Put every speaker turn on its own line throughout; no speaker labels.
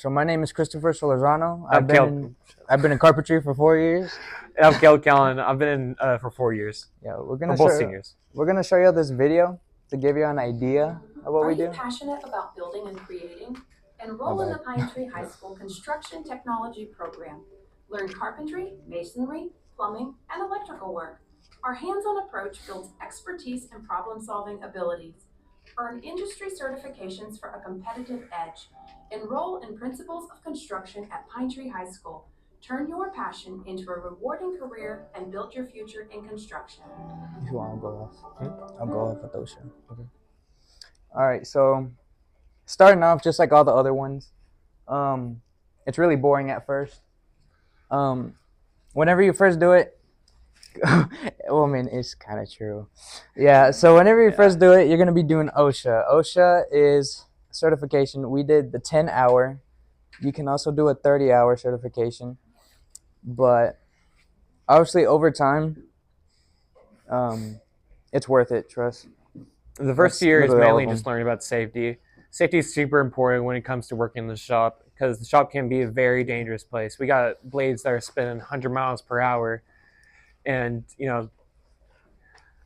So my name is Christopher Solorzano. I've been in carpentry for 4 years.
I'm Kel Callan. I've been in for 4 years.
Yeah,
We're both seniors.
We're gonna show you this video to give you an idea of what we do.
Are you passionate about building and creating? Enroll in the Pine-Tree High School Construction Technology Program. Learn carpentry, masonry, plumbing, and electrical work. Our hands-on approach builds expertise and problem-solving abilities. Earn industry certifications for a competitive edge. Enroll in Principles of Construction at Pine-Tree High School. Turn your passion into a rewarding career and build your future in construction.
If you want to go off, I'll go off with those. Okay. All right, so starting off just like all the other ones, it's really boring at first. Whenever you first do it, well, I mean, it's kind of true. Yeah, so whenever you first do it, you're going to be doing OSHA. OSHA is certification. We did the 10-hour. You can also do a 30-hour certification. But obviously over time, it's worth it, trust.
The first year is mainly just learning about safety. Safety is super important when it comes to working in the shop because the shop can be a very dangerous place. We got blades that are spinning 100 miles per hour. And,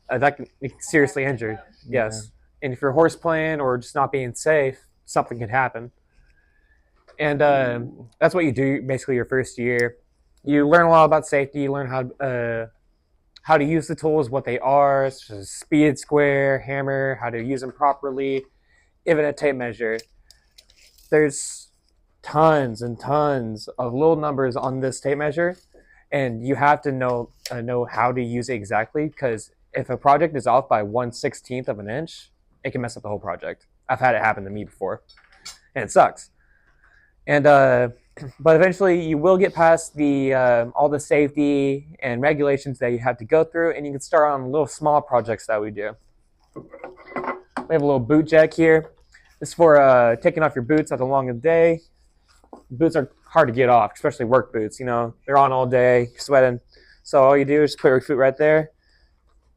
that can be seriously injured. Yes. Yeah. And if you're horse playing or just not being safe, something can happen. And that's what you do basically your first year. You learn a lot about safety. You learn how to use the tools, what they are, such as speed, square, hammer, how to use them properly, even a tape measure. There's tons and tons of little numbers on this tape measure. And you have to know how to use it exactly, because if a project is off by 1/16 of an inch, it can mess up the whole project. I've had it happen to me before, and it sucks. And but eventually you will get past the all the safety and regulations that you have to go through, and you can start on little small projects that we do. We have a little boot jack here. This is for taking off your boots after a long day. Boots are hard to get off, especially work boots. They're on all day, sweating. So all you do is just put your foot right there,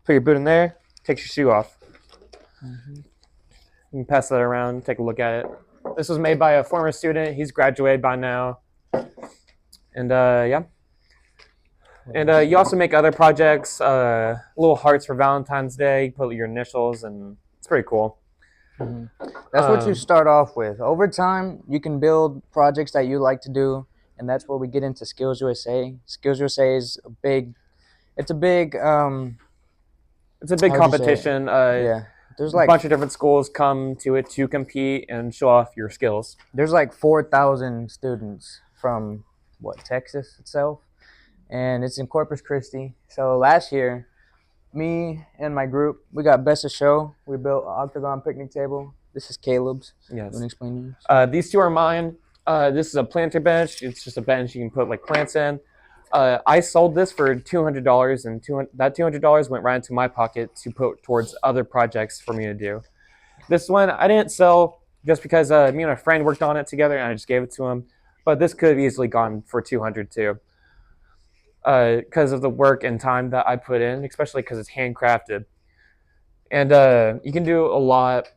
put your boot in there, take your shoe off. Mm-hmm. You can pass that around, take a look at it. This was made by a former student. He's graduated by now. And yeah. And you also make other projects, little hearts for Valentine's Day. You put your initials, and it's pretty cool.
Mm-hmm. That's what you start off with. Over time, you can build projects that you like to do, and that's where we get into Skills USA. Skills USA is a big
competition.
Yeah, there's
a bunch of different schools come to it to compete and show off your skills.
There's like 4,000 students from Texas itself, and it's in Corpus Christi. So last year, me and my group, we got Best of Show. We built an octagon picnic table. This is Caleb's.
Yes. You
want to explain these?
These two are mine. This is a planter bench. It's just a bench you can put like plants in. I sold this for $200, and that $200 went right into my pocket to put towards other projects for me to do. This one I didn't sell just because me and a friend worked on it together, and I just gave it to him. But this could have easily gone for $200 too. Because of the work and time that I put in, especially because it's handcrafted. And you can do a lot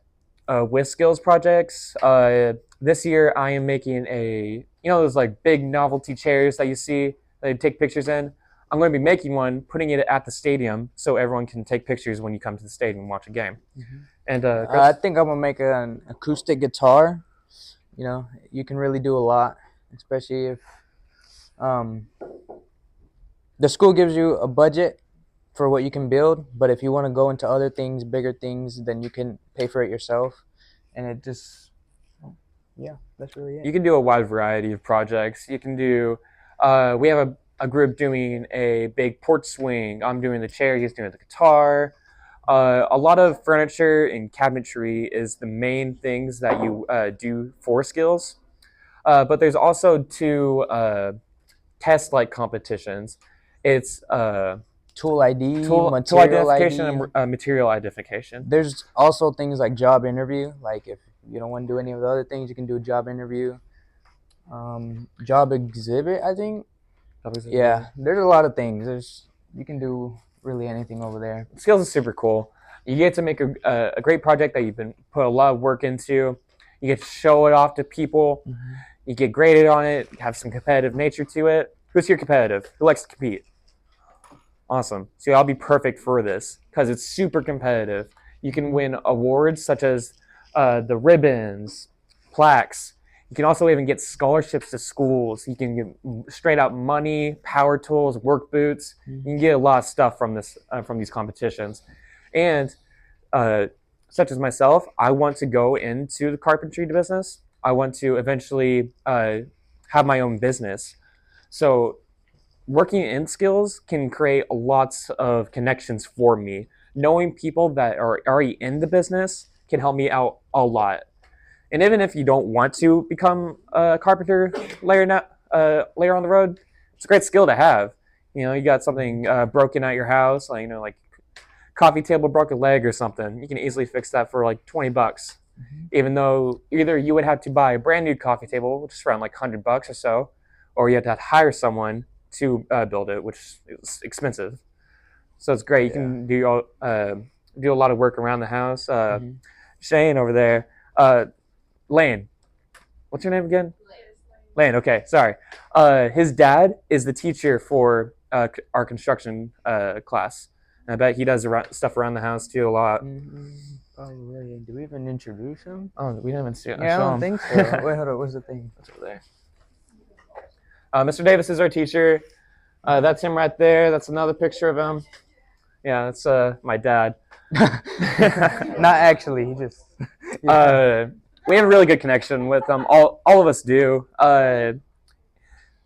with skills projects. This year I am making those like big novelty chairs that you see that you take pictures in. I'm going to be making one, putting it at the stadium so everyone can take pictures when you come to the stadium and watch a game. Mm-hmm. And
I think I'm going to make an acoustic guitar. You can really do a lot, especially if the school gives you a budget for what you can build, but if you want to go into other things, bigger things, then you can pay for it yourself. And it just, that's really it.
You can do a wide variety of projects. You can do, we have a group doing a big porch swing. I'm doing the chair, he's doing the guitar. A lot of furniture and cabinetry is the main things that you do for skills. But there's also two test-like competitions. It's
tool ID,
tool identification, and material identification.
There's also things like job interview. Like if you don't want to do any of the other things, you can do a job interview. Job exhibit, I think. Yeah, there's a lot of things. You can do really anything over there.
Skills is super cool. You get to make a great project that you've been put a lot of work into. You get to show it off to people. Mm-hmm. You get graded on it, have some competitive nature to it. Who's here competitive? Who likes to compete? Awesome. So I'll be perfect for this because it's super competitive. You can win awards such as the ribbons, plaques. You can also even get scholarships to schools. You can get straight out money, power tools, work boots. You can get a lot of stuff from these competitions. And such as myself, I want to go into the carpentry business. I want to eventually have my own business. So working in skills can create lots of connections for me. Knowing people that are already in the business can help me out a lot. And even if you don't want to become a carpenter later on the road, it's a great skill to have. You got something broken at your house, like coffee table broke a leg or something. You can easily fix that for like $20. Even though either you would have to buy a brand new coffee table, which is around like $100 or so, or you have to hire someone to build it, which is expensive. So it's great. You can do a lot of work around the house. Shane over there, Lane. What's your name again? Lane. Okay, sorry. His dad is the teacher for our construction class. And I bet he does stuff around the house too a lot.
Probably. Do we even introduce him?
Oh, we didn't even see it.
Yeah, I don't think so. Wait, hold on. What's the thing?
That's over there. Mr. Davis is our teacher. That's him right there. That's another picture of him. Yeah, that's my dad.
Not actually. He just.
We have a really good connection with them. All of us do.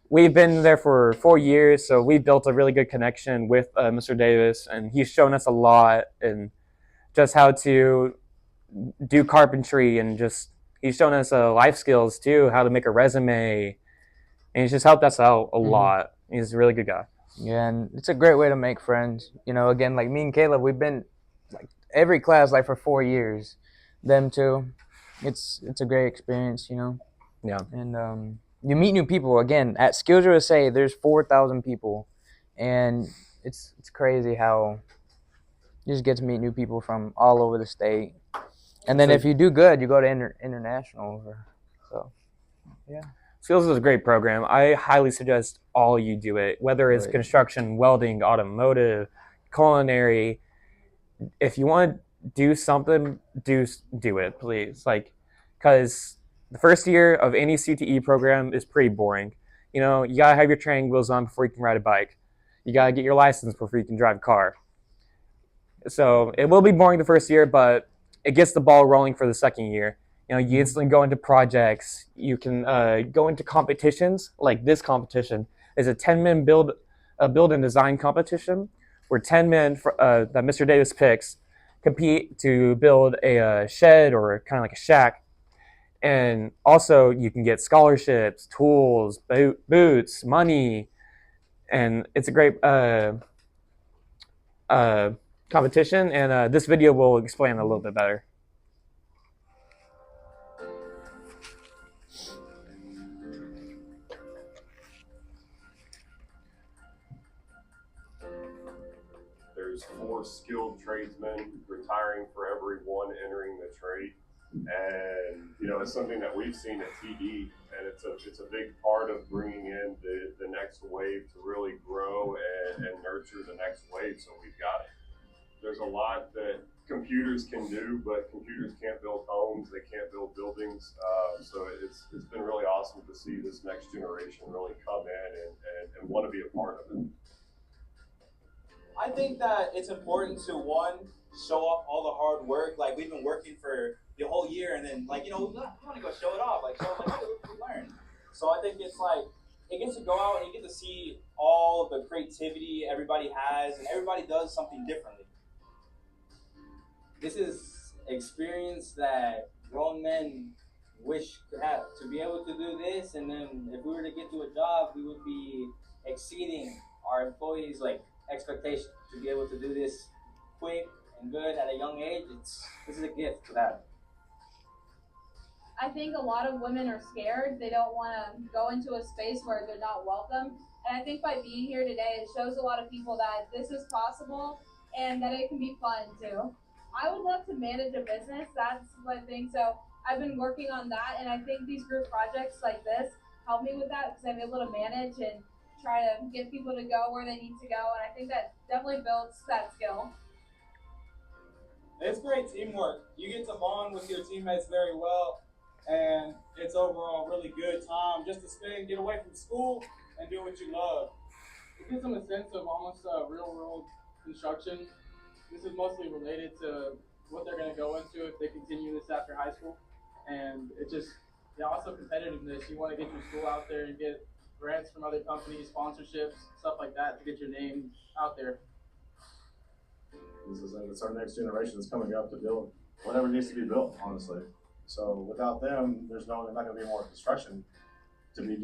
We've been there for 4 years, so we built a really good connection with Mr. Davis, and he's shown us a lot and just how to do carpentry, and just he's shown us life skills too, how to make a resume, and he's just helped us out a lot. He's a really good guy.
Yeah, and it's a great way to make friends. Again, like me and Caleb, we've been like every class like for 4 years. Them too. It's a great experience,
Yeah.
And you meet new people. Again, at Skills USA, there's 4,000 people, and it's crazy how you just get to meet new people from all over the state. And then if you do good, you go to international. So, yeah.
Skills is a great program. I highly suggest all you do it, whether it's construction, welding, automotive, culinary. If you want to do something, do it, please. Because the first year of any CTE program is pretty boring. You got to have your training wheels on before you can ride a bike. You got to get your license before you can drive a car. So it will be boring the first year, but it gets the ball rolling for the second year. You instantly go into projects. You can go into competitions. Like this competition is a 10-man build and design competition where 10 men that Mr. Davis picks compete to build a shed or kind of like a shack. And also you can get scholarships, tools, boots, money, and it's a great competition. And this video will explain a little bit better.
There's 4 skilled tradesmen retiring for every one entering the trade. And, it's something that we've seen at TD, and it's a big part of bringing in the next wave to really grow and nurture the next wave. So we've got it. There's a lot that computers can do, but computers can't build homes. They can't build buildings. So it's been really awesome to see this next generation really come in and want to be a part of it.
I think that it's important to, one, show off all the hard work. Like, we've been working for the whole year, and then, we want to go show it off. Show them, hey, look what we learned. So I think it's it gets to go out and you get to see all the creativity everybody has, and everybody does something differently. This is experience that grown men wish to have, to be able to do this, and then if we were to get to a job, we would be exceeding our employees' expectation to be able to do this quick and good at a young age. This is a gift to that.
I think a lot of women are scared. They don't want to go into a space where they're not welcome. And I think by being here today, it shows a lot of people that this is possible and that it can be fun too. I would love to manage a business. That's one thing. So I've been working on that, and I think these group projects like this help me with that because I'm able to manage and try to get people to go where they need to go, and I think that definitely builds that skill.
It's great teamwork. You get to bond with your teammates very well, and it's overall really good time just to spend, get away from school, and do what you love.
It gives them a sense of almost real world construction. This is mostly related to what they're going to go into if they continue this after high school. And it just, yeah, also competitiveness. You want to get your school out there and get grants from other companies, sponsorships, stuff like that to get your name out there.
It's our next generation that's coming up to build whatever needs to be built, honestly. So without them, there's not going to be more construction to be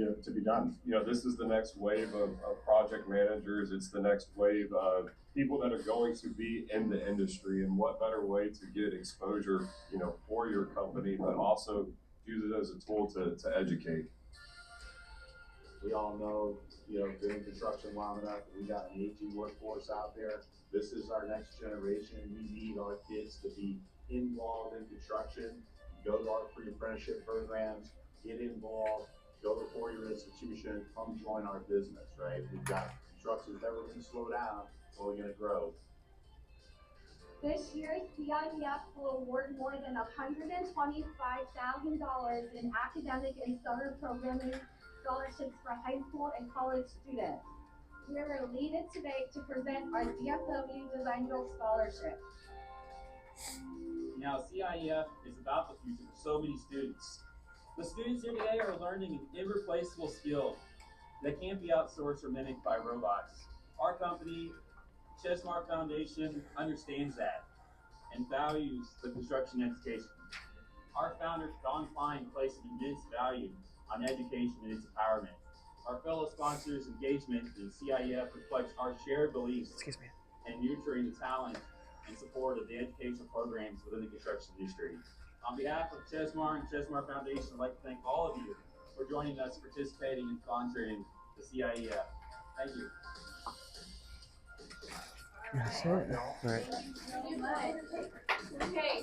done.
You know, this is the next wave of project managers. It's the next wave of people that are going to be in the industry, and what better way to get exposure, you know, for your company, but also use it as a tool to educate.
We all know, you know, doing construction long enough, we got an aging workforce out there. This is our next generation. We need our kids to be involved in construction. Go to our pre-apprenticeship programs, get involved, go to a four-year institution, come join our business, right? We've got construction's never going to slow down, so we're going to grow.
This year, CIEF will award more than $125,000 in academic and summer programming scholarships for high school and college students. We are elated today to present our DFW Design Build Scholarship.
Now, CIEF is about the future for so many students. The students here today are learning an irreplaceable skill that can't be outsourced or mimicked by robots. Our company, Chesmar Foundation, understands that and values the construction education. Our founder, Don Klein, placed an immense value on education and its empowerment. Our fellow sponsors' engagement in CIEF reflects our shared beliefs in nurturing the talent and support of the educational programs within the construction industry. On behalf of Chesmar and Chesmar Foundation, I'd like to thank all of you for joining us, participating, and sponsoring the CIEF. Thank you.
That's it.
Okay.